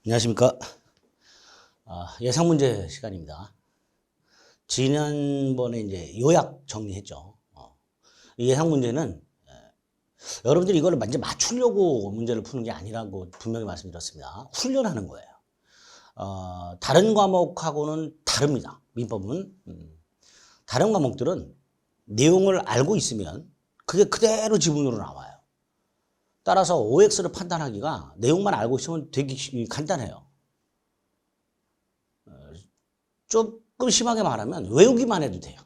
안녕하십니까. 예상 문제 시간입니다. 지난번에 이제 요약 정리했죠. 이 예상 문제는 여러분들이 이걸 완전 맞추려고 문제를 푸는 게 아니라고 분명히 말씀드렸습니다. 훈련하는 거예요. 다른 과목하고는 다릅니다. 민법은. 다른 과목들은 내용을 알고 있으면 그게 그대로 지문으로 나와요. 따라서 OX를 판단하기가 내용만 알고 있으면 되게 간단해요. 조금 심하게 말하면 외우기만 해도 돼요.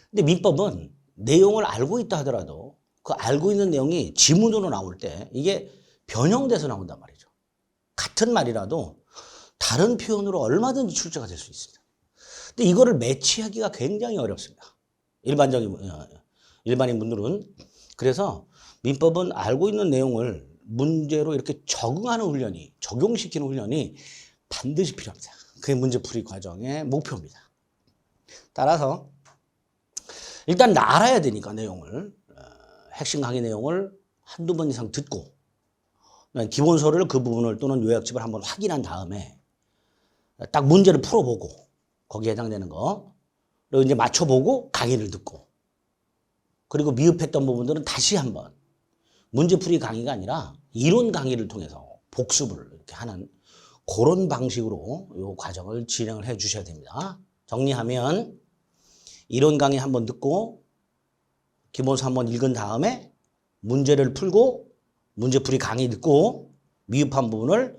근데 민법은 내용을 알고 있다 하더라도 그 알고 있는 내용이 지문으로 나올 때 이게 변형돼서 나온단 말이죠. 같은 말이라도 다른 표현으로 얼마든지 출제가 될 수 있습니다. 근데 이거를 매치하기가 굉장히 어렵습니다. 일반인 분들은. 그래서 민법은 알고 있는 내용을 문제로 이렇게 적응하는 훈련이, 적용시키는 훈련이 반드시 필요합니다. 그게 문제풀이 과정의 목표입니다. 따라서 일단 알아야 되니까 내용을, 핵심 강의 내용을 한두 번 이상 듣고 기본서를 그 부분을 또는 요약집을 한번 확인한 다음에 딱 문제를 풀어보고 거기에 해당되는 거 그리고 이제 맞춰보고 강의를 듣고 그리고 미흡했던 부분들은 다시 한번 문제풀이 강의가 아니라 이론 강의를 통해서 복습을 이렇게 하는 그런 방식으로 이 과정을 진행을 해 주셔야 됩니다. 정리하면 이론 강의 한번 듣고 기본서 한번 읽은 다음에 문제를 풀고 문제풀이 강의 듣고 미흡한 부분을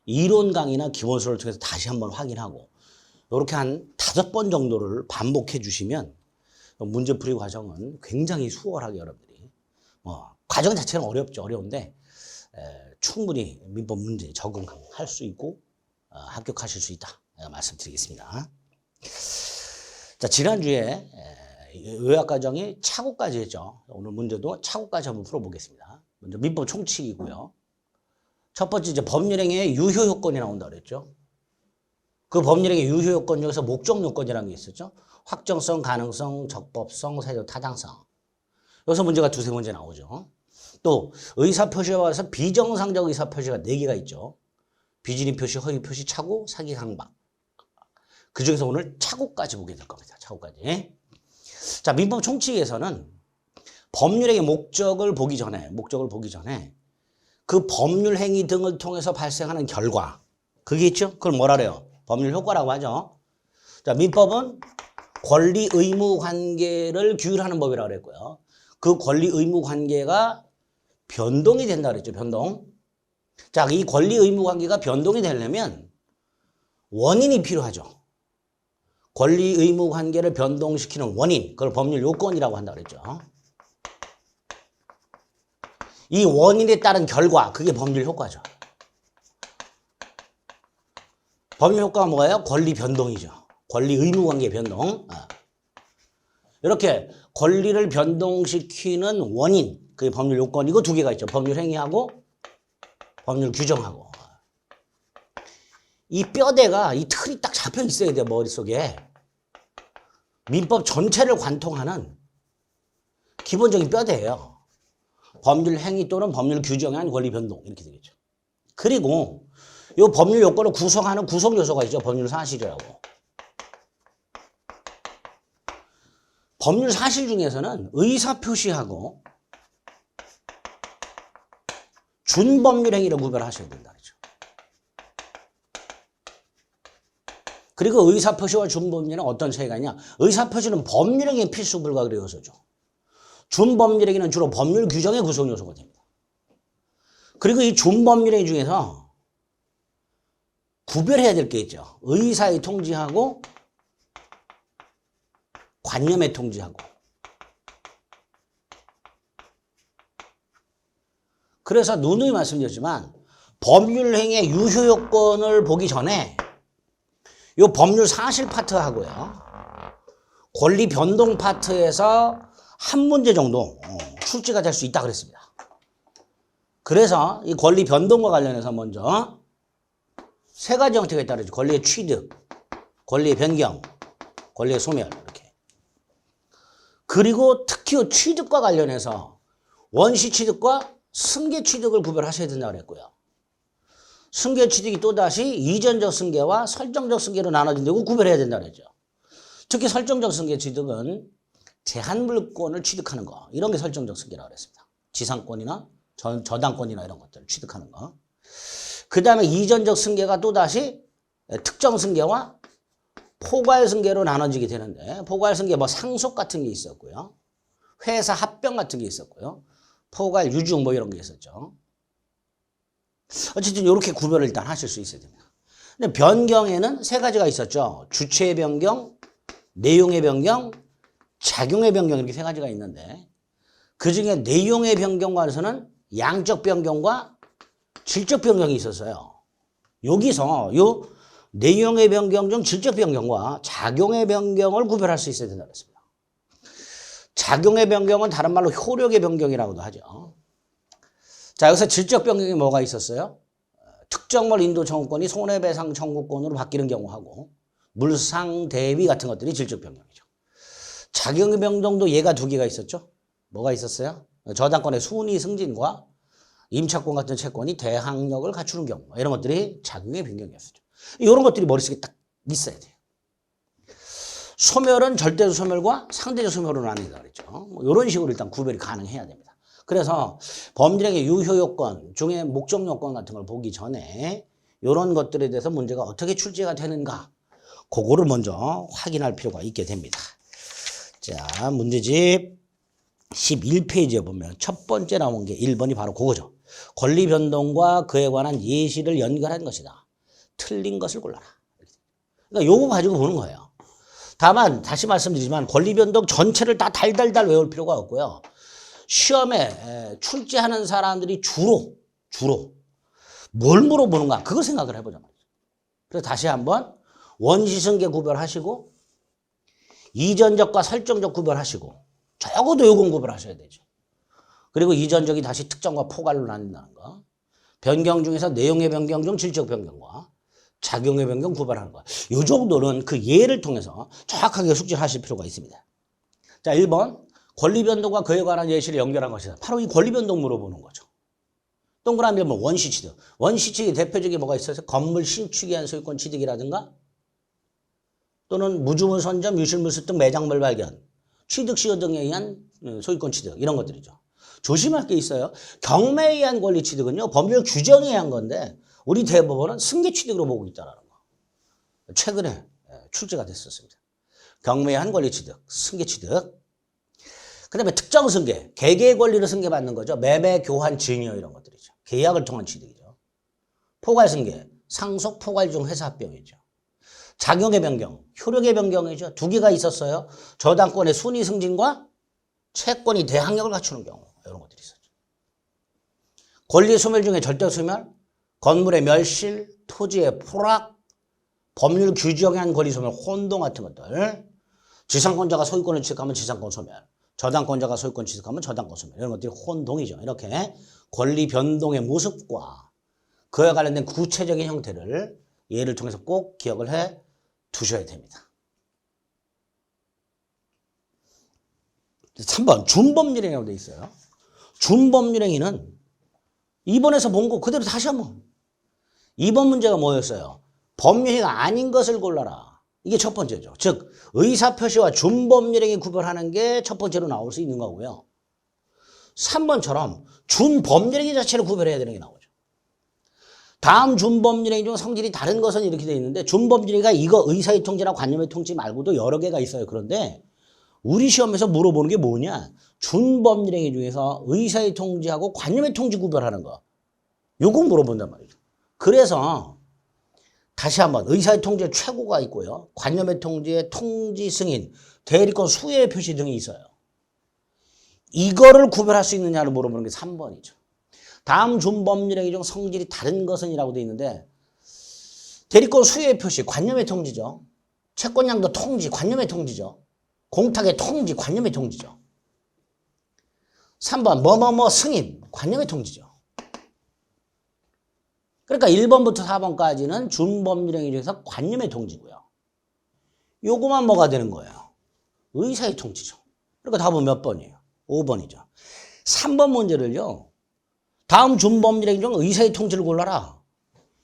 이론 강의나 기본서를 통해서 다시 한번 확인하고 이렇게 한 5번 정도를 반복해 주시면 문제풀이 과정은 굉장히 수월하게 여러분들이 과정 자체는 어렵죠. 어려운데 충분히 민법 문제 적응할 수 있고 합격하실 수 있다 말씀드리겠습니다. 자, 지난주에 요약 과정이 착오까지 했죠. 오늘 문제도 착오까지 한번 풀어보겠습니다. 먼저 민법 총칙이고요. 첫 번째 이제 법률행위의 유효 요건이 나온다 그랬죠. 그 법률행위의 유효 요건 중에서 목적 요건이라는 게 있었죠. 확정성, 가능성, 적법성, 사회적 타당성. 여기서 문제가 두세 문제 나오죠. 또 의사표시에 와서 비정상적 의사표시가 4개가 있죠. 비진입 표시, 허위 표시, 착오, 사기, 강박. 그 중에서 오늘 착오까지 보게 될 겁니다. 착오까지. 자, 민법 총칙에서는 법률행위 목적을 보기 전에 그 법률 행위 등을 통해서 발생하는 결과 그게 있죠. 그걸 뭐라 그래요? 법률 효과라고 하죠. 자, 민법은 권리 의무 관계를 규율하는 법이라고 그랬고요. 그 권리 의무 관계가 변동이 된다 그랬죠. 변동. 자, 이 권리 의무 관계가 변동이 되려면 원인이 필요하죠. 권리 의무 관계를 변동시키는 원인, 그걸 법률 요건이라고 한다 그랬죠. 이 원인에 따른 결과, 그게 법률 효과죠. 법률 효과가 뭐예요? 권리 변동이죠. 권리 의무 관계 변동. 이렇게 권리를 변동시키는 원인, 그게 법률 요건. 이거 2개가 있죠. 법률 행위하고 법률 규정하고. 이 뼈대가, 이 틀이 딱 잡혀 있어야 돼요. 머릿속에. 민법 전체를 관통하는 기본적인 뼈대예요. 법률 행위 또는 법률 규정에 한 권리 변동 이렇게 되겠죠. 그리고 이 법률 요건을 구성하는 구성 요소가 있죠. 법률 사실이라고. 법률 사실 중에서는 의사표시하고 준법률 행위를 구별하셔야 된다 그렇죠. 그리고 의사표시와 준법률은 어떤 차이가 있냐? 의사표시는 법률 행위의 필수 불가결의 요소죠. 준법률 행위는 주로 법률 규정의 구성 요소가 됩니다. 그리고 이 준법률 행위 중에서 구별해야 될 게 있죠. 의사의 통지하고 관념의 통지하고. 그래서 누누이 말씀드렸지만 법률 행위의 유효 요건을 보기 전에 이 법률 사실 파트하고요. 권리 변동 파트에서 한 문제 정도 출제가 될 수 있다 그랬습니다. 그래서 이 권리 변동과 관련해서 먼저 3가지 형태가 있다 그랬죠. 권리의 취득, 권리의 변경, 권리의 소멸 이렇게. 그리고 특히 취득과 관련해서 원시 취득과 승계 취득을 구별하셔야 된다고 그랬고요. 승계 취득이 또다시 이전적 승계와 설정적 승계로 나눠진다고 구별해야 된다 그랬죠. 특히 설정적 승계 취득은 제한물권을 취득하는 거. 이런 게 설정적 승계라고 그랬습니다. 지상권이나 저당권이나 이런 것들을 취득하는 거. 그 다음에 이전적 승계가 또다시 특정 승계와 포괄 승계로 나눠지게 되는데 포괄 승계 뭐 상속 같은 게 있었고요. 회사 합병 같은 게 있었고요. 포괄 유증 뭐 이런 게 있었죠. 어쨌든 이렇게 구별을 일단 하실 수 있어야 됩니다. 근데 변경에는 세 가지가 있었죠. 주체의 변경, 내용의 변경, 작용의 변경 이렇게 세 가지가 있는데 그중에 내용의 변경과 해서는 양적 변경과 질적 변경이 있었어요. 여기서 요 내용의 변경 중 질적 변경과 작용의 변경을 구별할 수 있어야 된다고 했습니다. 작용의 변경은 다른 말로 효력의 변경이라고도 하죠. 자, 여기서 질적 변경이 뭐가 있었어요? 특정물 인도 청구권이 손해배상 청구권으로 바뀌는 경우하고 물상 대위 같은 것들이 질적 변경이죠. 작용의 변경도 얘가 두 개가 있었죠. 뭐가 있었어요? 저당권의 순위 승진과 임차권 같은 채권이 대항력을 갖추는 경우 이런 것들이 작용의 변경이었죠. 이런 것들이 머릿속에 딱 있어야 돼요. 소멸은 절대적 소멸과 상대적 소멸로 나뉜다 그랬죠. 뭐 이런 식으로 일단 구별이 가능해야 됩니다. 그래서 법률행위 유효 요건 중에 목적 요건 같은 걸 보기 전에 이런 것들에 대해서 문제가 어떻게 출제가 되는가 그거를 먼저 확인할 필요가 있게 됩니다. 자, 문제집 11페이지에 보면 첫 번째 나온 게 1번이 바로 그거죠. 권리 변동과 그에 관한 예시를 연결한 것이다. 틀린 것을 골라라. 그러니까 요거 가지고 보는 거예요. 다만 다시 말씀드리지만 권리 변동 전체를 다 달달달 외울 필요가 없고요. 시험에 출제하는 사람들이 주로 뭘 물어보는가 그걸 생각을 해보자 말이죠. 그래서 다시 한번 원시승계 구별하시고 이전적과 설정적 구별하시고 적어도 요건 구별하셔야 되죠. 그리고 이전적이 다시 특정과 포괄로 나뉜다는 거. 변경 중에서 내용의 변경 중 질적 변경과 작용의 변경 구별하는 거. 이 정도는 그 예를 통해서 정확하게 숙지를 하실 필요가 있습니다. 자, 1번. 권리 변동과 그에 관한 예시를 연결한 것이다. 바로 이 권리 변동 물어보는 거죠. 동그라미 하면 원시 취득. 원시 취득의 대표적인 뭐가 있어서 건물 신축에 의한 소유권 취득이라든가 또는 무주물 선점, 유실물수 등 매장물 발견, 취득 시효 등에 의한 소유권 취득 이런 것들이죠. 조심할 게 있어요. 경매에 의한 권리 취득은요. 법률 규정에 의한 건데 우리 대법원은 승계 취득으로 보고 있다는 거. 최근에 출제가 됐었습니다. 경매에 의한 권리 취득, 승계 취득. 그 다음에 특정 승계, 개개의 권리를 승계받는 거죠. 매매, 교환, 증여 이런 것들이죠. 계약을 통한 취득이죠. 포괄 승계, 상속, 포괄 중 회사 합병이죠. 작용의 변경, 효력의 변경이죠. 두 개가 있었어요. 저당권의 순위 승진과 채권이 대항력을 갖추는 경우 이런 것들이 있었죠. 권리 소멸 중에 절대 소멸, 건물의 멸실, 토지의 포락, 법률 규정에 의한 권리 소멸, 혼동 같은 것들. 지상권자가 소유권을 취득하면 지상권 소멸, 저당권자가 소유권 취득하면 저당권 소멸 이런 것들이 혼동이죠. 이렇게 권리 변동의 모습과 그에 관련된 구체적인 형태를 예를 통해서 꼭 기억을 해 두셔야 됩니다. 3번 준법률행위라고 되어 있어요. 준법률행위는 2번에서 본 거 그대로 다시 한번. 2번 문제가 뭐였어요? 법률행위가 아닌 것을 골라라. 이게 첫 번째죠. 즉 의사표시와 준법률행위 구별하는 게 첫 번째로 나올 수 있는 거고요. 3번처럼 준법률행위 자체를 구별해야 되는 게 나오죠. 다음 준법률행위 중 성질이 다른 것은 이렇게 되어 있는데 준법률행위가 이거 의사의 통지나 관념의 통지 말고도 여러 개가 있어요. 그런데 우리 시험에서 물어보는 게 뭐냐? 준법률행위 중에서 의사의 통지하고 관념의 통지 구별하는 거. 요거 물어본단 말이죠. 그래서 다시 한번 의사의 통지에 최고가 있고요. 관념의 통지에 통지 승인, 대리권 수혜 표시 등이 있어요. 이거를 구별할 수 있느냐를 물어보는 게 3번이죠. 다음 준법률행위 중 성질이 다른 것은 이라고 되어 있는데 대리권 수혜 표시, 관념의 통지죠. 채권양도 통지, 관념의 통지죠. 공탁의 통지, 관념의 통지죠. 3번 뭐뭐뭐 승인, 관념의 통지죠. 그러니까 1번부터 4번까지는 준법률행위 중에서 관념의 통지고요. 요거만 뭐가 되는 거예요? 의사의 통지죠. 그러니까 답은 몇 번이에요? 5번이죠. 3번 문제를요. 다음 준법률행위 중 의사의 통지를 골라라.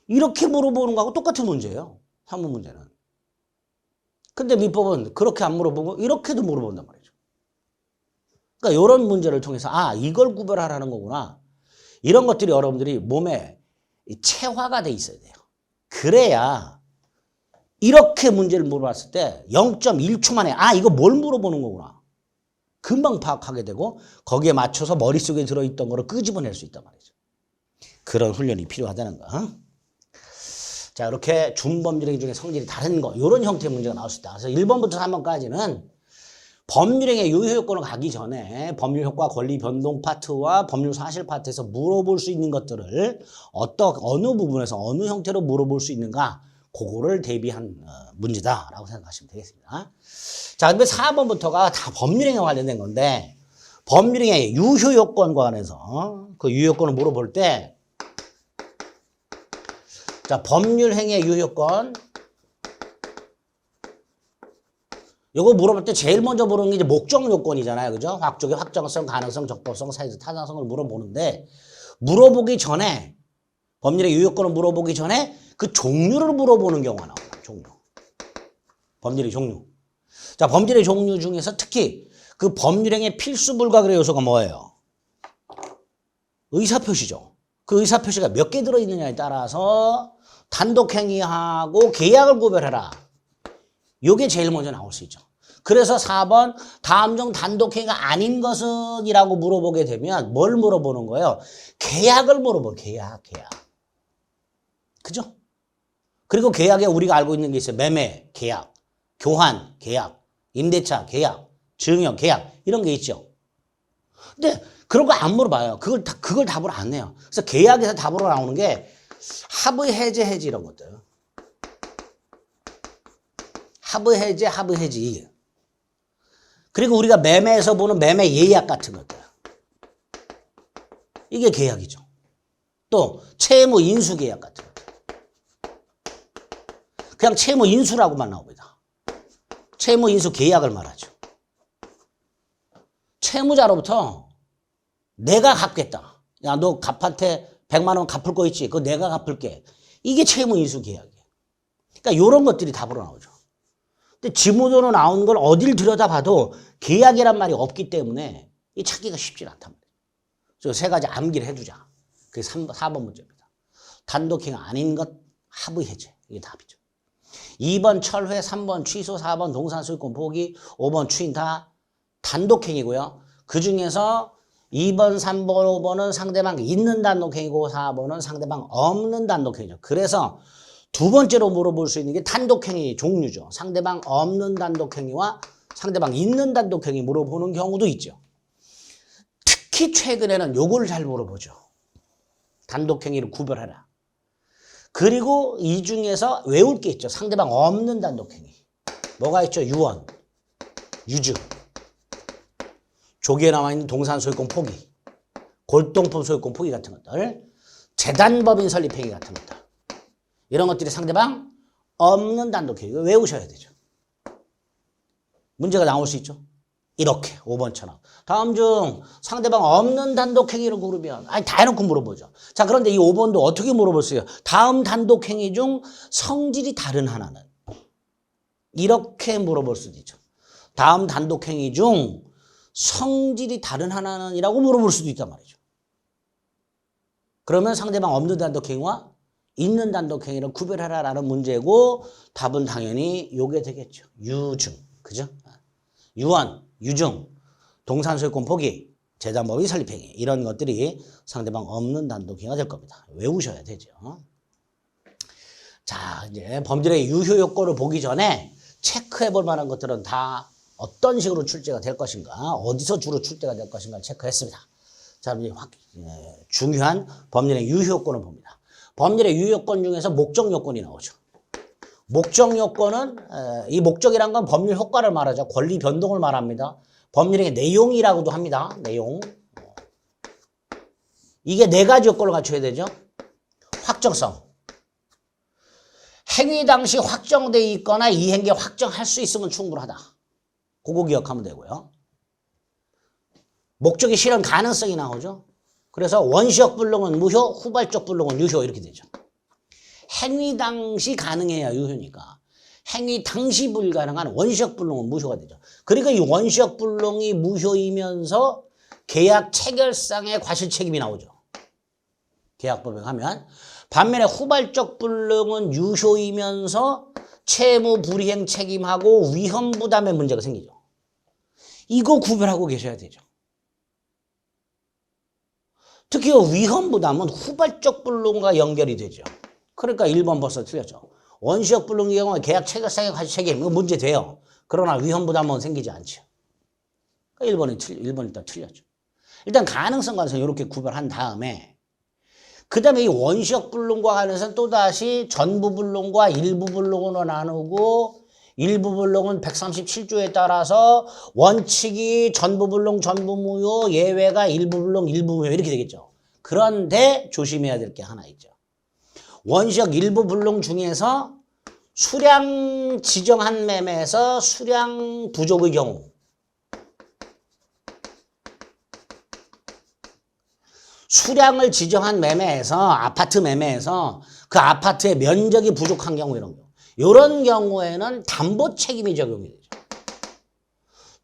이렇게 물어보는 거하고 똑같은 문제예요. 3번 문제는. 근데 민법은 그렇게 안 물어보고 이렇게도 물어본단 말이죠. 그러니까 이런 문제를 통해서 아, 이걸 구별하라는 거구나. 이런 것들이 여러분들이 몸에 체화가 돼 있어야 돼요. 그래야 이렇게 문제를 물어봤을 때 0.1초 만에 아, 이거 뭘 물어보는 거구나. 금방 파악하게 되고 거기에 맞춰서 머릿속에 들어있던 거를 끄집어낼 수 있단 말이죠. 그런 훈련이 필요하다는 거. 자, 이렇게 준법률행 중에 성질이 다른 거 이런 형태의 문제가 나올 수 있다. 그래서 1번부터 3번까지는 법률행의 유효요건을 가기 전에 법률효과 권리 변동 파트와 법률 사실 파트에서 물어볼 수 있는 것들을 어느 부분에서 어느 형태로 물어볼 수 있는가 그거를 대비한 문제다라고 생각하시면 되겠습니다. 자, 근데 4번부터가 다 법률행에 관련된 건데 법률행의 유효요건과 관해서 그 유효요건을 물어볼 때 자, 법률행의 유효요건 요거 물어볼 때 제일 먼저 물어보는 게 이제 목적 요건이잖아요. 그죠? 확족의 확정성, 가능성, 적법성, 사회적 타당성을 물어보는데 물어보기 전에 법률의 유효권을 물어보기 전에 그 종류를 물어보는 경우가 나옵니다. 종류. 법률의 종류. 자, 법률의 종류 중에서 특히 그 법률행의 필수 불가결의 요소가 뭐예요? 의사표시죠. 그 의사표시가 몇 개 들어있느냐에 따라서 단독행위하고 계약을 구별해라. 요게 제일 먼저 나올 수 있죠. 그래서 4번 다음 중 단독행위가 아닌 것은 이라고 물어보게 되면 뭘 물어보는 거예요? 계약을 물어봐요. 계약. 그죠? 그리고 계약에 우리가 알고 있는 게 있어요. 매매, 계약, 교환, 계약, 임대차, 계약, 증여, 계약 이런 게 있죠. 근데 그런 거 안 물어봐요. 그걸 답을 안 내요. 그래서 계약에서 답으로 나오는 게 합의, 해제 이런 것들. 합의, 해지. 그리고 우리가 매매에서 보는 매매 예약 같은 것들. 이게 계약이죠. 또 채무 인수 계약 같은 것들. 그냥 채무 인수라고만 나옵니다. 채무 인수 계약을 말하죠. 채무자로부터 내가 갚겠다. 야, 너 갑한테 100만 원 갚을 거 있지? 그거 내가 갚을게. 이게 채무 인수 계약이에요. 그러니까 이런 것들이 답으로 나오죠. 근데 지문으로 나온 걸 어딜 들여다봐도 계약이란 말이 없기 때문에 이 찾기가 쉽지 않단 말이에요. 그래서 세 가지 암기를 해두자. 그게 4번 문제입니다. 단독행위 아닌 것 합의 해제. 이게 답이죠. 2번 철회, 3번 취소, 4번 동산 소유권 포기, 5번 추인 다 단독행위고요. 그중에서 2번, 3번, 5번은 상대방 있는 단독행위고 4번은 상대방 없는 단독행위죠. 그래서 두 번째로 물어볼 수 있는 게 단독행위 종류죠. 상대방 없는 단독행위와 상대방 있는 단독행위 물어보는 경우도 있죠. 특히 최근에는 요걸 잘 물어보죠. 단독행위를 구별하라. 그리고 이 중에서 외울 게 있죠. 상대방 없는 단독행위. 뭐가 있죠? 유언, 유증, 조기에 나와 있는 동산 소유권 포기, 골동품 소유권 포기 같은 것들, 재단법인 설립행위 같은 것들. 이런 것들이 상대방 없는 단독행위. 외우셔야 되죠. 문제가 나올 수 있죠. 이렇게 5번처럼. 다음 중 상대방 없는 단독행위를 고르면 다 해놓고 물어보죠. 자, 그런데 이 5번도 어떻게 물어볼 수 있어요? 다음 단독행위 중 성질이 다른 하나는. 이렇게 물어볼 수도 있죠. 다음 단독행위 중 성질이 다른 하나는 이라고 물어볼 수도 있단 말이죠. 그러면 상대방 없는 단독행위와 있는 단독행위를 구별하라라는 문제고 답은 당연히 요게 되겠죠. 유증. 그죠? 유언, 유증, 동산 소유권 포기, 재단법인 설립행위 이런 것들이 상대방 없는 단독행위가 될 겁니다. 외우셔야 되죠. 자, 이제 범죄의 유효 요건을 보기 전에 체크해 볼 만한 것들은 다 어떤 식으로 출제가 될 것인가, 어디서 주로 출제가 될 것인가 체크했습니다. 자, 이제 중요한 법률의 유효 요건을 봅니다. 법률의 유효 요건 중에서 목적 요건이 나오죠. 목적 요건은 이 목적이란 건 법률 효과를 말하죠. 권리 변동을 말합니다. 법률의 내용이라고도 합니다. 내용. 이게 네 가지 요건을 갖춰야 되죠. 확정성. 행위 당시 확정돼 있거나 이 행위 확정할 수 있으면 충분하다. 그거 기억하면 되고요. 목적의 실현 가능성이 나오죠. 그래서 원시적 불능은 무효, 후발적 불능은 유효 이렇게 되죠. 행위 당시 가능해야 유효니까. 행위 당시 불가능한 원시적 불능은 무효가 되죠. 그러니까 이 원시적 불능이 무효이면서 계약 체결상의 과실 책임이 나오죠. 계약 법행하면. 반면에 후발적 불능은 유효이면서 채무 불이행 책임하고 위험 부담의 문제가 생기죠. 이거 구별하고 계셔야 되죠. 특히 위험 부담은 후발적 불능과 연결이 되죠. 그러니까 1번 벌써 틀렸죠. 원시적 불능의 경우에 계약 체결상의 과실 책임 이거 문제 돼요. 그러나 위험 부담은 생기지 않죠. 그러니까 1번이 일단 틀렸죠. 일단 가능성 관계에서 이렇게 구별한 다음에 그 다음에 이 원시적 불능과 관련해서는 또다시 전부 불능과 일부 불능으로 나누고 일부 불능은 137조에 따라서 원칙이 전부 불능 전부 무효 예외가 일부 불능 일부 무효 이렇게 되겠죠. 그런데 조심해야 될 게 하나 있죠. 원시적 일부 불능 중에서 수량 지정한 매매에서 수량 부족의 경우 수량을 지정한 매매에서 아파트 매매에서 그 아파트의 면적이 부족한 경우 이런 경우 이런 경우에는 담보 책임이 적용이 되죠.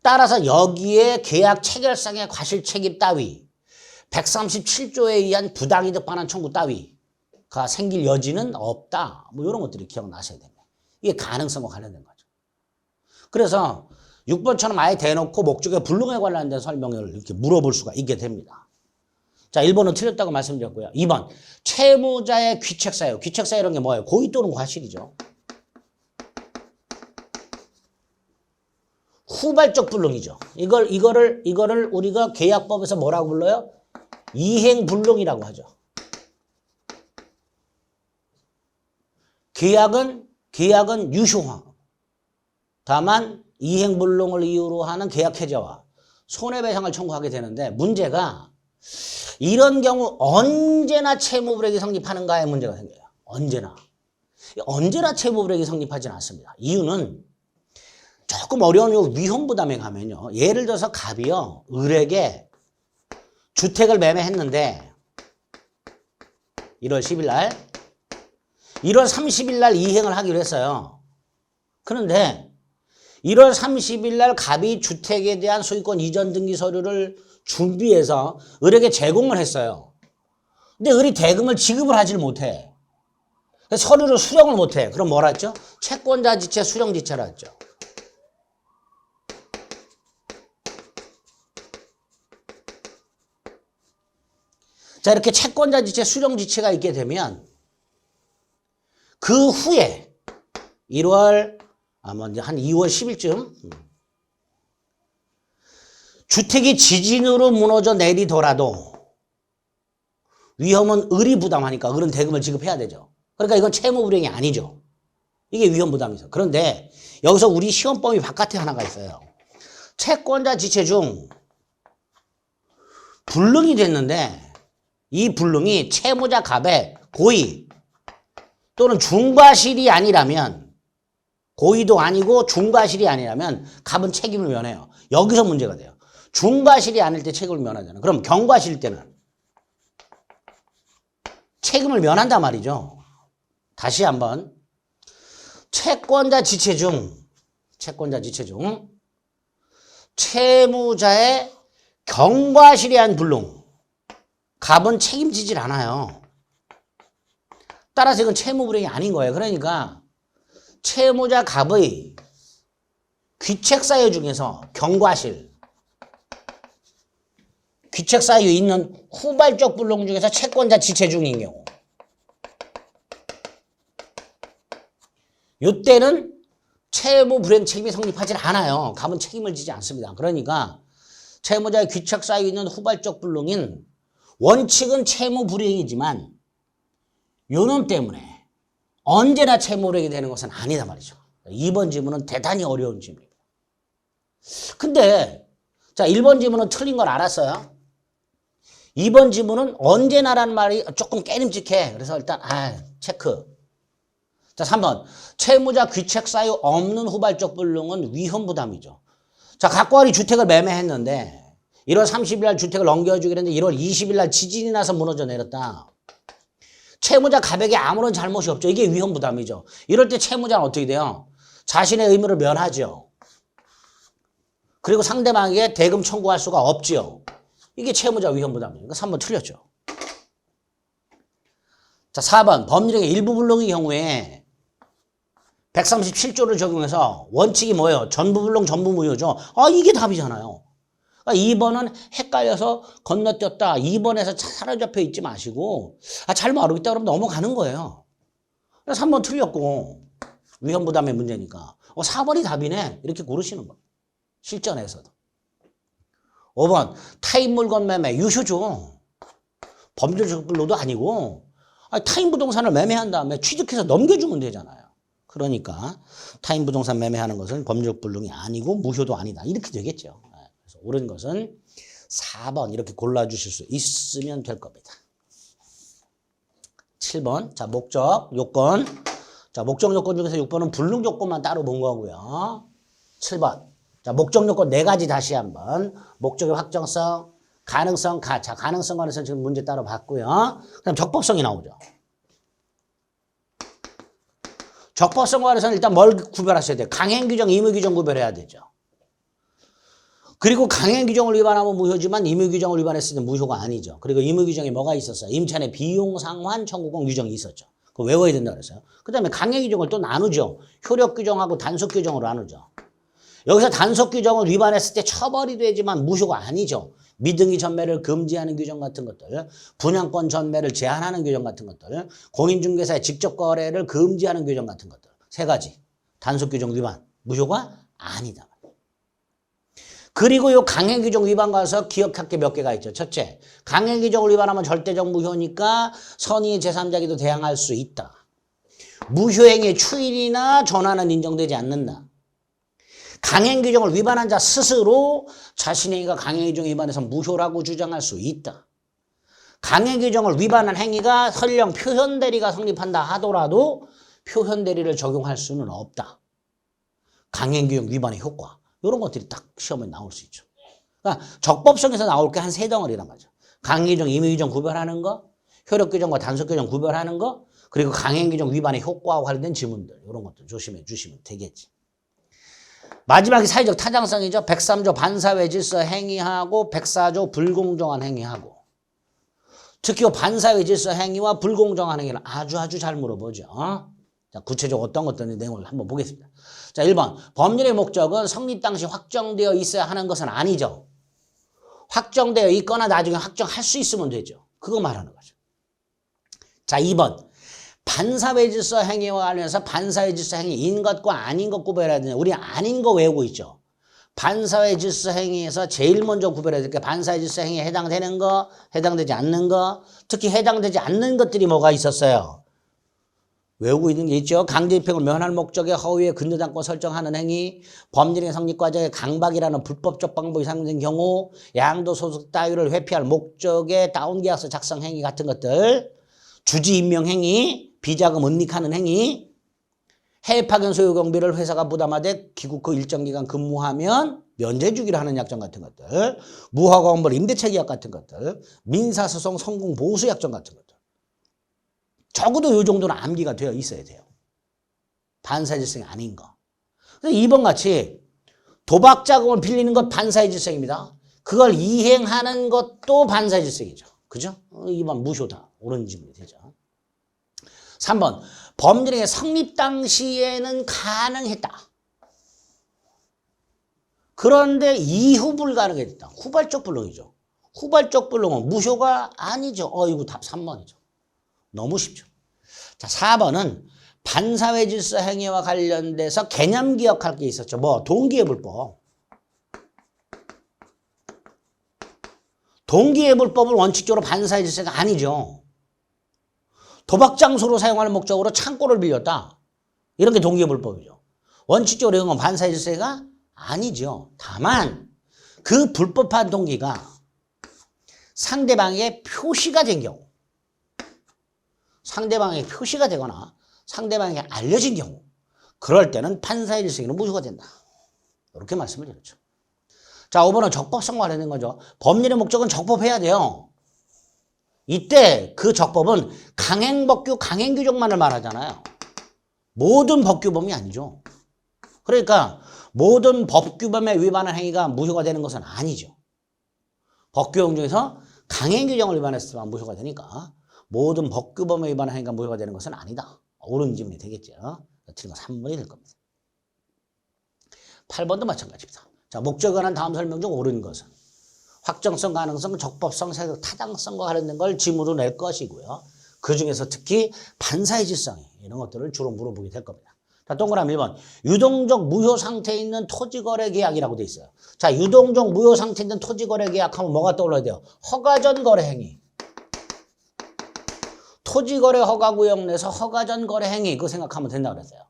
따라서 여기에 계약 체결상의 과실 책임 따위 137조에 의한 부당이득 반환 청구 따위가 생길 여지는 없다. 뭐 이런 것들이 기억나셔야 됩니다. 이게 가능성과 관련된 거죠. 그래서 6번처럼 아예 대놓고 목적의 불능에 관련된 설명을 이렇게 물어볼 수가 있게 됩니다. 자, 1번은 틀렸다고 말씀드렸고요. 2번, 채무자의 귀책사유. 귀책사유라는 게 뭐예요? 고의 또는 과실이죠. 후발적 불능이죠. 이거를 우리가 계약법에서 뭐라고 불러요? 이행불능이라고 하죠. 계약은 유효화. 다만 이행불능을 이유로 하는 계약 해제와 손해배상을 청구하게 되는데 문제가 이런 경우 언제나 채무불이익이 성립하는가에 문제가 생겨요. 언제나 채무불이익이 성립하지는 않습니다. 이유는 조금 어려운 위험부담에 가면요. 예를 들어서 갑이요. 을에게 주택을 매매했는데 1월 10일 날 1월 30일 날 이행을 하기로 했어요. 그런데 1월 30일 날 갑이 주택에 대한 소유권 이전 등기 서류를 준비해서 을에게 제공을 했어요. 근데 을이 대금을 지급을 하질 못해. 서류를 수령을 못해. 그럼 뭐라 했죠? 채권자 지체 수령 지체라 했죠. 자, 이렇게 채권자 지체 수령 지체가 있게 되면 그 후에 1월 먼저 한 2월 10일쯤 주택이 지진으로 무너져 내리더라도 위험은 을이 부담하니까 을은 대금을 지급해야 되죠. 그러니까 이건 채무불이행이 아니죠. 이게 위험 부담이죠. 그런데 여기서 우리 시험범위 바깥에 하나가 있어요. 채권자 지체 중 불능이 됐는데 이 불능이 채무자 갑의 고의 또는 중과실이 아니라면 고의도 아니고 중과실이 아니라면 갑은 책임을 면해요. 여기서 문제가 돼요. 중과실이 아닐 때 책임을 면하잖아요. 그럼 경과실 때는 책임을 면한단 말이죠. 다시 한번 채권자 지체 중 채무자의 경과실에 의한 불능 갑은 책임지질 않아요. 따라서 이건 채무불이행이 아닌 거예요. 그러니까 채무자 갑의 귀책사유 중에서 경과실 귀책사유 있는 후발적 불능 중에서 채권자 지체 중인 경우 이때는 채무불이행 책임이 성립하지 않아요. 갑은 책임을 지지 않습니다. 그러니까 채무자의 귀책사유 있는 후발적 불능인 원칙은 채무불이행이지만 요놈 때문에 언제나 채무불이행이 되는 것은 아니다 말이죠. 2번 지문은 대단히 어려운 지문입니다. 근데 자 1번 지문은 틀린 걸 알았어요. 2번 지문은 언제나라는 말이 조금 깨림직해. 그래서 일단 체크. 자 3번 채무자 귀책사유 없는 후발적 불능은 위험부담이죠. 자 각과리 주택을 매매했는데 1월 30일 날 주택을 넘겨주기로 했는데 1월 20일 날 지진이 나서 무너져 내렸다. 채무자 가백에 아무런 잘못이 없죠. 이게 위험부담이죠. 이럴 때 채무자는 어떻게 돼요? 자신의 의무를 면하죠. 그리고 상대방에게 대금 청구할 수가 없지요. 이게 채무자 위험부담이니까 3번 틀렸죠. 자, 4번 법률행위 일부 불능의 경우에 137조를 적용해서 원칙이 뭐예요? 전부 불능, 전부 무효죠. 이게 답이잖아요. 그러니까 2번은 헷갈려서 건너뛰었다. 2번에서 사로잡혀 있지 마시고 잘 모르겠다 그러면 넘어가는 거예요. 3번 틀렸고 위험부담의 문제니까 4번이 답이네. 이렇게 고르시는 거예요. 실전에서도. 5번 타인 물건 매매 유효죠. 범죄적 불로도 아니고 타인 부동산을 매매한 다음에 취득해서 넘겨주면 되잖아요. 그러니까 타인 부동산 매매하는 것은 범죄적 불능이 아니고 무효도 아니다. 이렇게 되겠죠. 그래서 옳은 것은 4번 이렇게 골라주실 수 있으면 될 겁니다. 7번 자 목적 요건. 자 목적 요건 중에서 6번은 불능 조건만 따로 본 거고요. 7번 자 목적 요건 4가지 다시 한번. 목적의 확정성, 가능성, 자 가능성 관해서는 지금 문제 따로 봤고요. 그다음 적법성이 나오죠. 적법성 관해서는 일단 뭘 구별하셔야 돼요? 강행규정, 임의규정 구별해야 되죠. 그리고 강행규정을 위반하면 무효지만 임의규정을 위반했을 때 무효가 아니죠. 그리고 임의규정에 뭐가 있었어요? 임차인의 비용상환 청구권 규정이 있었죠. 그거 외워야 된다고 그랬어요. 그 다음에 강행규정을 또 나누죠. 효력규정하고 단속규정으로 나누죠. 여기서 단속규정을 위반했을 때 처벌이 되지만 무효가 아니죠. 미등기 전매를 금지하는 규정 같은 것들, 분양권 전매를 제한하는 규정 같은 것들, 공인중개사의 직접 거래를 금지하는 규정 같은 것들 3가지 단속규정 위반 무효가 아니다. 그리고 이 강행규정 위반 가서 기억할 게 몇 개가 있죠. 첫째, 강행규정을 위반하면 절대적 무효니까 선의의 제3자에게도 대항할 수 있다. 무효행위의 추인이나 전환은 인정되지 않는다. 강행규정을 위반한 자 스스로 자신의 행위가 강행규정 위반해서 무효라고 주장할 수 있다. 강행규정을 위반한 행위가 설령 표현대리가 성립한다 하더라도 표현대리를 적용할 수는 없다. 강행규정 위반의 효과. 이런 것들이 딱 시험에 나올 수 있죠. 그러니까 적법성에서 나올 게 한 3덩어리란 말이죠. 강행규정, 임의규정 구별하는 거, 효력규정과 단속규정 구별하는 거, 그리고 강행규정 위반의 효과와 관련된 지문들. 이런 것들 조심해 주시면 되겠지. 마지막이 사회적 타당성이죠. 103조 반사회 질서 행위하고 104조 불공정한 행위하고. 특히 반사회 질서 행위와 불공정한 행위를 아주 잘 물어보죠. 자, 구체적으로 어떤 것들 내용을 한번 보겠습니다. 자, 1번. 법률의 목적은 성립 당시 확정되어 있어야 하는 것은 아니죠. 확정되어 있거나 나중에 확정할 수 있으면 되죠. 그거 말하는 거죠. 자, 2번. 반사회 질서 행위와 관련해서 반사회 질서 행위인 것과 아닌 것 구별해야 되냐. 우리 아닌 거 외우고 있죠. 반사회 질서 행위에서 제일 먼저 구별해야 될 게 반사회 질서 행위에 해당되는 거, 해당되지 않는 거. 특히 해당되지 않는 것들이 뭐가 있었어요. 외우고 있는 게 있죠. 강제입행을 면할 목적에 허위에 근저당권 설정하는 행위, 법률의 성립 과정에 강박이라는 불법적 방법이 사용된 경우, 양도소득 따위를 회피할 목적의 다운계약서 작성 행위 같은 것들, 주지 임명 행위, 비자금 은닉하는 행위, 해외 파견 소요 경비를 회사가 부담하되 귀국 그 일정 기간 근무하면 면제 주기로 하는 약정 같은 것들, 무허가원벌 임대차 계약 같은 것들, 민사소송 성공 보수 약정 같은 것들. 적어도 이 정도는 암기가 되어 있어야 돼요. 반사회 질성이 아닌 거. 그래서 2번 같이 도박 자금을 빌리는 것 반사회 질성입니다. 그걸 이행하는 것도 반사회 질성이죠. 그죠? 2번 무효다. 옳은 질문이 되죠. 3번 법률의 성립 당시에는 가능했다. 그런데 이후 불가능했다. 후발적 불능이죠. 후발적 불능은 무효가 아니죠. 이거 답 3번이죠. 너무 쉽죠. 자, 4번은 반사회 질서 행위와 관련돼서 개념 기억할 게 있었죠. 뭐 동기회불법. 동기회불법은 원칙적으로 반사회 질서가 아니죠. 도박 장소로 사용하는 목적으로 창고를 빌렸다. 이런 게 동기회불법이죠. 원칙적으로 이런 건 반사회 질서가 아니죠. 다만 그 불법한 동기가 상대방의 표시가 된 경우, 상대방의 표시가 되거나 상대방에게 알려진 경우, 그럴 때는 반사회 질서는 무효가 된다. 이렇게 말씀을 드렸죠. 자, 5번은 적법성 관련된 거죠. 법률의 목적은 적법해야 돼요. 이때 그 적법은 강행법규, 강행규정만을 말하잖아요. 모든 법규범이 아니죠. 그러니까 모든 법규범에 위반한 행위가 무효가 되는 것은 아니죠. 법규형 중에서 강행규정을 위반했을 때만 무효가 되니까 모든 법규범에 위반한 행위가 무효가 되는 것은 아니다. 옳은 질문이 되겠죠. 틀린 건 3번이 될 겁니다. 8번도 마찬가지입니다. 자, 목적에 관한 다음 설명 중 옳은 것은 확정성, 가능성, 적법성, 세력, 타당성과 관련된 걸 지문으로 낼 것이고요. 그 중에서 특히 반사의 질성이 이런 것들을 주로 물어보게 될 겁니다. 자, 동그라미 1번. 유동적 무효 상태에 있는 토지거래 계약이라고 돼 있어요. 자, 유동적 무효 상태에 있는 토지거래 계약하면 뭐가 떠올라야 돼요? 허가전 거래 행위. 토지거래 허가구역 내에서 허가전 거래 행위, 그거 생각하면 된다고 그랬어요.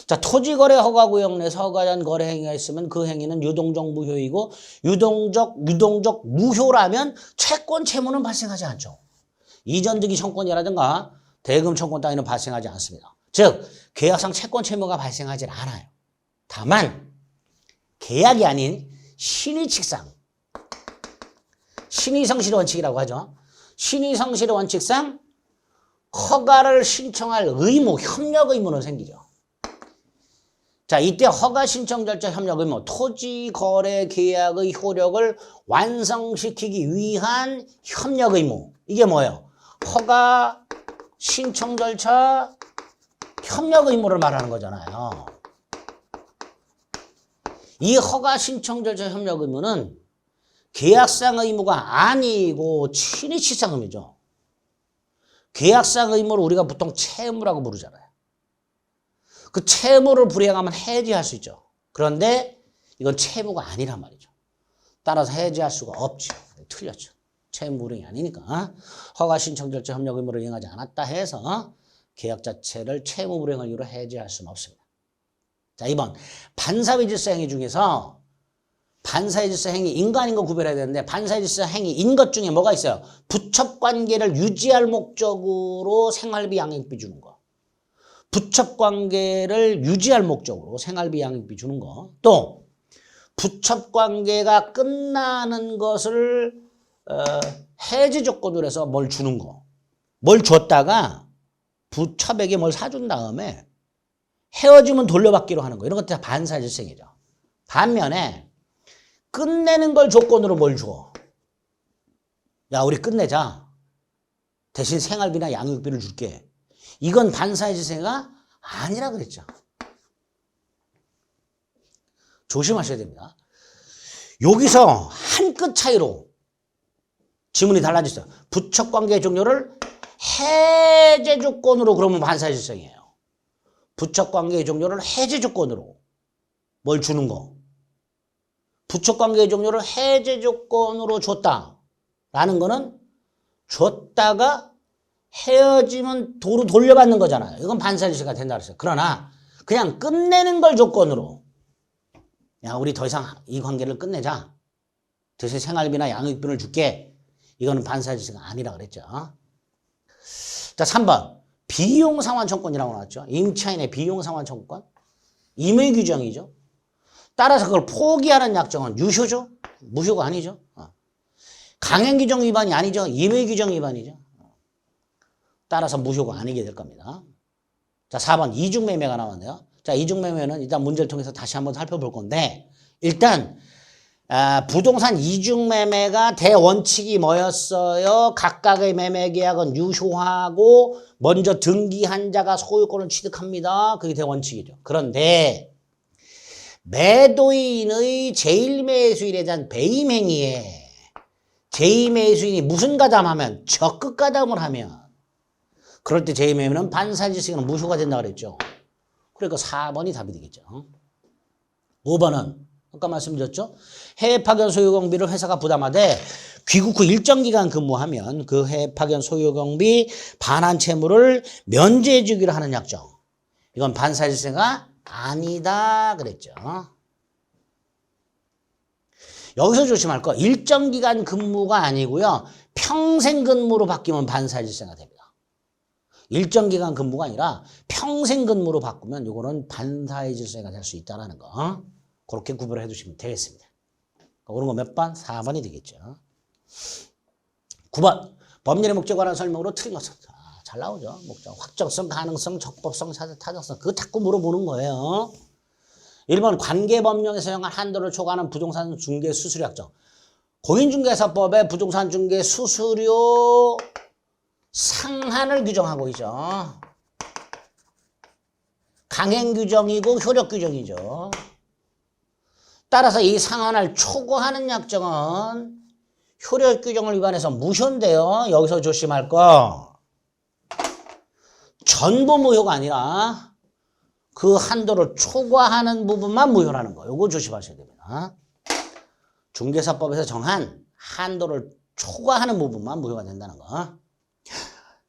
자, 토지거래 허가구역 내에서 허가전 거래 행위가 있으면 그 행위는 유동적 무효이고, 유동적 무효라면 채권 채무는 발생하지 않죠. 이전득이 청권이라든가 대금 청권 따위는 발생하지 않습니다. 즉, 계약상 채권 채무가 발생하지 않아요. 다만, 계약이 아닌 신의칙상, 신의성실의 원칙이라고 하죠. 신의성실의 원칙상 허가를 신청할 의무, 협력 의무는 생기죠. 자, 이때 허가 신청 절차 협력 의무, 토지 거래 계약의 효력을 완성시키기 위한 협력 의무. 이게 뭐예요? 허가 신청 절차 협력 의무를 말하는 거잖아요. 이 허가 신청 절차 협력 의무는 계약상 의무가 아니고 친위치상 의무죠. 계약상 의무를 우리가 보통 채무라고 부르잖아요. 그 채무를 불이행하면 해지할 수 있죠. 그런데 이건 채무가 아니란 말이죠. 따라서 해지할 수가 없죠. 틀렸죠. 채무 불이행이 아니니까. 허가 신청 절차 협력 의무를 이행하지 않았다 해서 계약 자체를 채무 불이행을 이유로 해지할 수는 없습니다. 자, 2번. 반사의 질서 행위 중에서 반사의 질서 행위, 인과 아닌 거 구별해야 되는데 반사의 질서 행위인 것 중에 뭐가 있어요? 부첩관계를 유지할 목적으로 생활비 양육비 주는 거. 부첩관계를 유지할 목적으로 생활비 양육비 주는 거. 또 부첩관계가 끝나는 것을 해지 조건으로 해서 뭘 주는 거. 뭘 줬다가 부첩에게 뭘 사준 다음에 헤어지면 돌려받기로 하는 거. 이런 것들 다 반사의 질서행위죠. 반면에 끝내는 걸 조건으로 뭘 줘. 야, 우리 끝내자. 대신 생활비나 양육비를 줄게. 이건 반사의 질서가 아니라 그랬죠. 조심하셔야 됩니다. 여기서 한 끗 차이로 지문이 달라졌어요. 부첩관계의 종료를 해제 조건으로 그러면 반사의 질서이에요. 부첩관계의 종료를 해제 조건으로 뭘 주는 거. 부첩관계의 종료를 해제 조건으로 줬다라는 거는 줬다가 헤어지면 도로 돌려받는 거잖아요. 이건 반사질서가 된다 그랬어요. 그러나 그냥 끝내는 걸 조건으로 야, 우리 더 이상 이 관계를 끝내자. 대신 생활비나 양육비를 줄게. 이거는 반사질서가 아니라 그랬죠. 자, 3번. 비용상환청권이라고 나왔죠. 임차인의 비용상환청권. 임의 규정이죠. 따라서 그걸 포기하는 약정은 유효죠. 무효가 아니죠. 강행규정 위반이 아니죠. 임의 규정 위반이죠. 따라서 무효가 아니게 될 겁니다. 자, 4번 이중매매가 나왔네요. 자, 이중매매는 일단 문제를 통해서 다시 한번 살펴볼 건데 일단 부동산 이중매매가 대원칙이 뭐였어요? 각각의 매매계약은 유효하고 먼저 등기한 자가 소유권을 취득합니다. 그게 대원칙이죠. 그런데 매도인의 제1매수인에 대한 배임행위에 제2매수인이 무슨 가담하면 적극 가담을 하면 그럴 때 제2매매는 반사질서는 무효가 된다 그랬죠. 그러니까 4번이 답이 되겠죠. 5번은 아까 말씀드렸죠. 해외 파견 소유 경비를 회사가 부담하되 귀국 후 일정 기간 근무하면 그 해외 파견 소유 경비 반환 채무를 면제해 주기로 하는 약정. 이건 반사질서가 아니다 그랬죠. 여기서 조심할 거 일정 기간 근무가 아니고요. 평생 근무로 바뀌면 반사질서가 됩니다. 일정 기간 근무가 아니라 평생 근무로 바꾸면 이거는 반사의 질서가 될 수 있다는 거. 그렇게 구별해 두시면 되겠습니다. 그런 거 몇 번? 4번이 되겠죠. 9번. 법률의 목적에 관한 설명으로 틀린 것은 잘 나오죠. 목적, 확정성, 가능성, 적법성, 타당성. 그거 자꾸 물어보는 거예요. 1번 관계법령에서 정한 한도를 초과하는 부동산 중개 수수료 약정. 공인중개사법에 부동산 중개 수수료 상한을 규정하고 있죠. 강행 규정이고 효력 규정이죠. 따라서 이 상한을 초과하는 약정은 효력 규정을 위반해서 무효인데요. 여기서 조심할 거. 전부 무효가 아니라 그 한도를 초과하는 부분만 무효라는 거. 요거 조심하셔야 됩니다. 중개사법에서 정한 한도를 초과하는 부분만 무효가 된다는 거.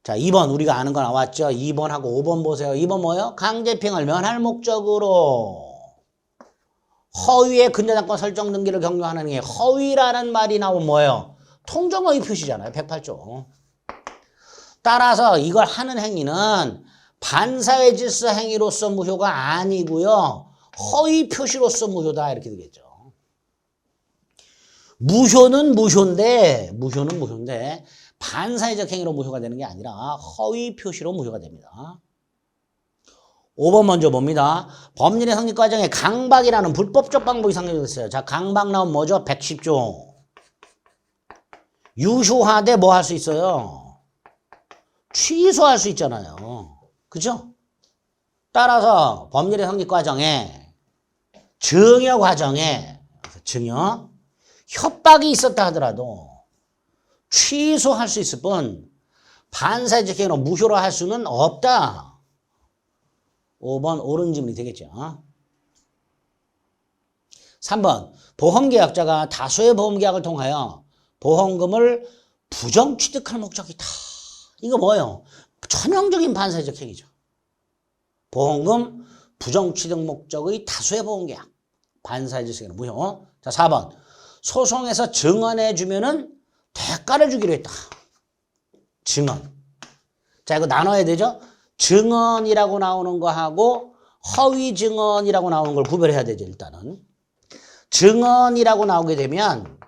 자, 2번 우리가 아는 거 나왔죠. 2번하고 5번 보세요. 2번 뭐예요? 강제피행을 면할 목적으로 허위의 근저당권 설정 등기를 격려하는 게 허위라는 말이 나오면 뭐예요? 통정허위 표시잖아요. 108조. 따라서 이걸 하는 행위는 반사회 질서 행위로서 무효가 아니고요. 허위 표시로서 무효다 이렇게 되겠죠. 무효는 무효인데 반사회적 행위로 무효가 되는 게 아니라 허위 표시로 무효가 됩니다. 5번 먼저 봅니다. 법률의 성립 과정에 강박이라는 불법적 방법이 상정됐어요. 자, 강박 나오면 뭐죠? 110조. 유효하되 뭐 할 수 있어요? 취소할 수 있잖아요. 그죠? 따라서 법률의 성립 과정에 증여 과정에 증여 협박이 있었다 하더라도 취소할 수 있을 뿐 반사회적 행위로 무효로 할 수는 없다. 5번 옳은 질문이 되겠죠. 3번 보험계약자가 다수의 보험계약을 통하여 보험금을 부정취득할 목적이 있다. 이거 뭐예요? 전형적인 반사회적 행위죠. 보험금 부정취득 목적의 다수의 보험계약. 반사회적 행위는 무효. 자, 4번 소송에서 증언해 주면은 대가를 주기로 했다. 증언. 자, 이거 나눠야 되죠? 증언이라고 나오는 거하고 허위 증언이라고 나오는 걸 구별해야 되죠, 일단은. 증언이라고 나오게 되면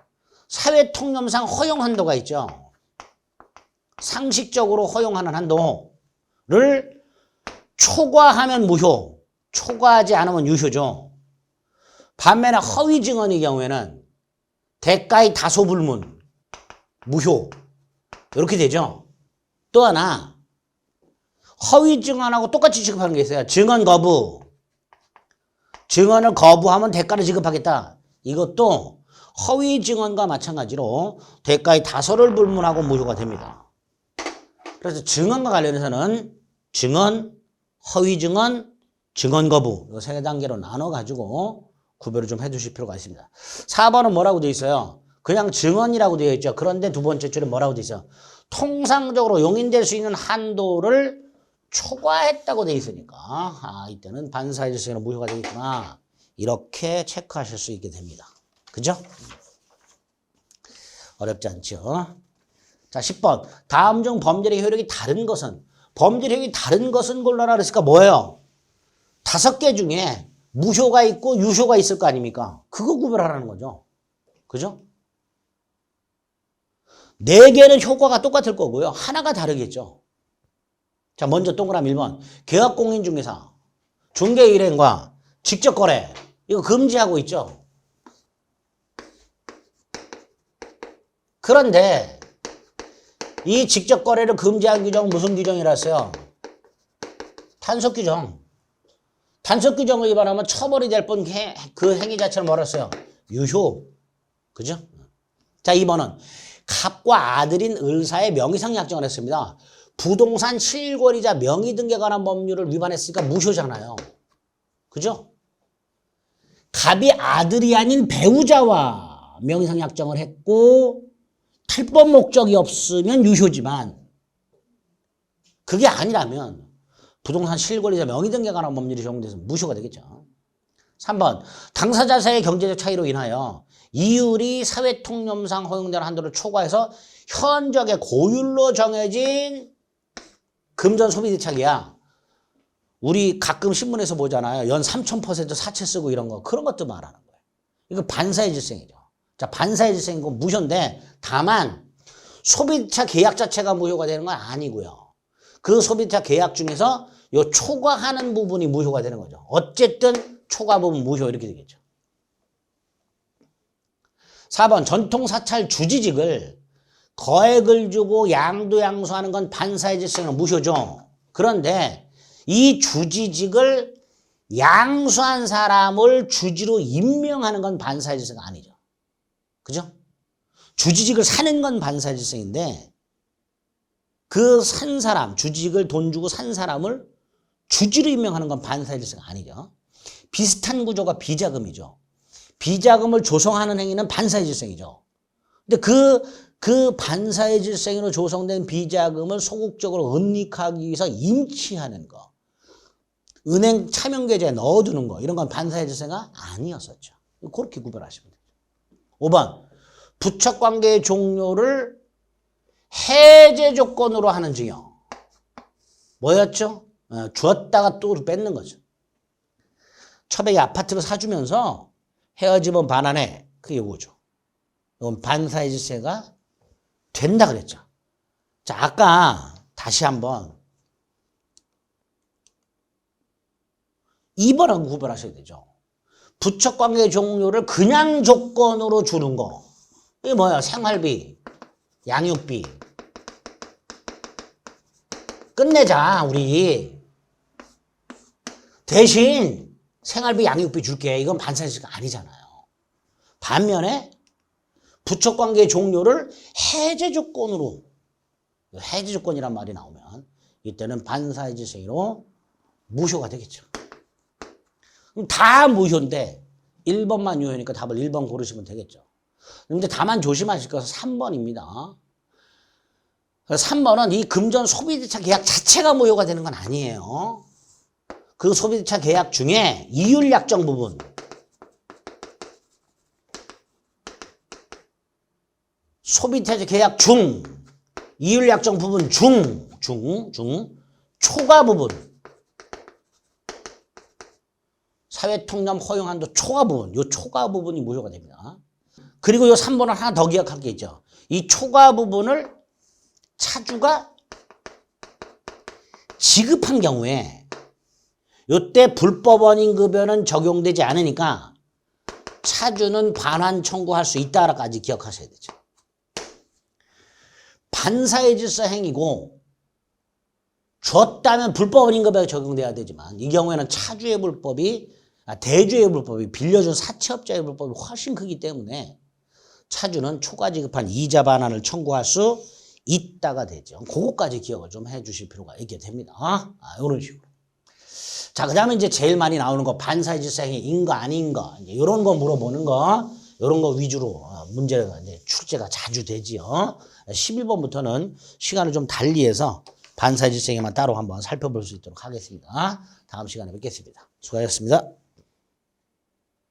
사회 통념상 허용 한도가 있죠. 상식적으로 허용하는 한도를 초과하면 무효, 초과하지 않으면 유효죠. 반면에 허위 증언의 경우에는 대가의 다소불문, 무효 이렇게 되죠. 또 하나 허위 증언하고 똑같이 지급하는 게 있어요. 증언 거부. 증언을 거부하면 대가를 지급하겠다. 이것도 허위 증언과 마찬가지로 대가의 다소를 불문하고 무효가 됩니다. 그래서 증언과 관련해서는 증언, 허위 증언, 증언 거부 이 세 단계로 나눠가지고 구별을 좀 해주실 필요가 있습니다. 4번은 뭐라고 되어 있어요? 그냥 증언이라고 되어 있죠. 그런데 두 번째 줄에 뭐라고 되어 있어요? 통상적으로 용인될 수 있는 한도를 초과했다고 되어 있으니까 이때는 반사회적 행위로 무효가 되겠구나. 이렇게 체크하실 수 있게 됩니다. 그죠? 어렵지 않죠? 자, 10번. 다음 중 범죄의 효력이 다른 것은? 범죄의 효력이 다른 것은 골라라 그랬으니까 뭐예요? 5개 중에 무효가 있고 유효가 있을 거 아닙니까? 그거 구별하라는 거죠. 그죠? 4개는 효과가 똑같을 거고요. 하나가 다르겠죠. 자, 먼저 동그라미 1번. 계약공인중개사. 중개일행과 직접거래. 이거 금지하고 있죠. 그런데 이 직접거래를 금지한 규정은 무슨 규정이라서요? 단속규정. 단속규정을 위반하면 처벌이 될 뿐 그 행위 자체를 뭐라 했어요? 유효. 그죠? 자, 2번은 갑과 아들인 을사의 명의상 약정을 했습니다. 부동산 실권이자 명의등기에 관한 법률을 위반했으니까 무효잖아요. 그죠? 갑이 아들이 아닌 배우자와 명의상 약정을 했고 탈법 목적이 없으면 유효지만 그게 아니라면 부동산 실권이자 명의등기에 관한 법률이 적용돼서 무효가 되겠죠. 3번 당사자 사이의 경제적 차이로 인하여 이율이 사회통념상 허용되는 한도를 초과해서 현저하게 고율로 정해진 금전 소비대책이야. 우리 가끔 신문에서 보잖아요. 연 3000% 사채 쓰고 이런 거. 그런 것도 말하는 거예요. 이거 반사회질생이죠. 자, 반사회질생이고 무효인데 다만 소비자 계약 자체가 무효가 되는 건 아니고요. 그 소비자 계약 중에서 요 초과하는 부분이 무효가 되는 거죠. 어쨌든 초과 부분 무효 이렇게 되겠죠. 4번 전통 사찰 주지직을 거액을 주고 양도양수하는 건 반사의 질서는 무효죠. 그런데 이 주지직을 양수한 사람을 주지로 임명하는 건 반사의 질서가 아니죠. 그죠? 주지직을 사는 건 반사의 질서인데 그 산 사람, 주지직을 돈 주고 산 사람을 주지로 임명하는 건 반사의 질서가 아니죠. 비슷한 구조가 비자금이죠. 비자금을 조성하는 행위는 반사의 질서이죠. 근데 그 반사의 질서로 조성된 비자금을 소극적으로 은닉하기 위해서 임치하는 거. 은행 차명계좌에 넣어두는 거. 이런 건 반사의 질서가 아니었었죠. 그렇게 구별하시면 되죠. 5번. 부척관계의 종료를 해제 조건으로 하는 증여. 뭐였죠? 주었다가 또 뺏는 거죠. 처백이 아파트를 사주면서 헤어지면 반환해. 그게 요거죠. 이건 반사의 질서가 된다 그랬죠. 자, 아까 다시 한번 2번하고 구별하셔야 되죠. 부척관계 종료를 그냥 조건으로 주는 거. 이게 뭐야? 생활비, 양육비. 끝내자, 우리. 대신 생활비, 양육비 줄게. 이건 반사의 질서가 아니잖아요. 반면에 부척관계 종료를 해제 조건으로, 해제 조건이란 말이 나오면 이때는 반사의 질서로 무효가 되겠죠. 그럼 다 무효인데 1번만 유효니까 답을 1번 고르시면 되겠죠. 근데 다만 조심하실 것은 3번입니다. 3번은 이 금전 소비대차 계약 자체가 무효가 되는 건 아니에요. 그 소비대차 계약 중에 이율 약정 부분, 소비대차 계약 중, 이율 약정 부분 중, 초과 부분, 사회통념 허용한도 초과 부분, 요 초과 부분이 무효가 됩니다. 그리고 요 3번은 하나 더 기억할 게 있죠. 이 초과 부분을 차주가 지급한 경우에 요때 불법 원인급여는 적용되지 않으니까 차주는 반환 청구할 수 있다라까지 기억하셔야 되죠. 반사의 질서 행위고 줬다면 불법 원인급여가 적용돼야 되지만 이 경우에는 차주의 불법이 대주의 불법이 빌려준 사채업자의 불법이 훨씬 크기 때문에 차주는 초과 지급한 이자 반환을 청구할 수 있다가 되죠. 그거까지 기억을 좀 해주실 필요가 있게 됩니다. 이런 식으로. 자, 그 다음에 이제 제일 많이 나오는 거 반사의 질서 행위인 거 아닌 거 이제 이런 거 물어보는 거 이런 거 위주로 문제가 이제 출제가 자주 되지요. 11번부터는 시간을 좀 달리해서 반사의 질서 행위만 따로 한번 살펴볼 수 있도록 하겠습니다. 다음 시간에 뵙겠습니다. 수고하셨습니다.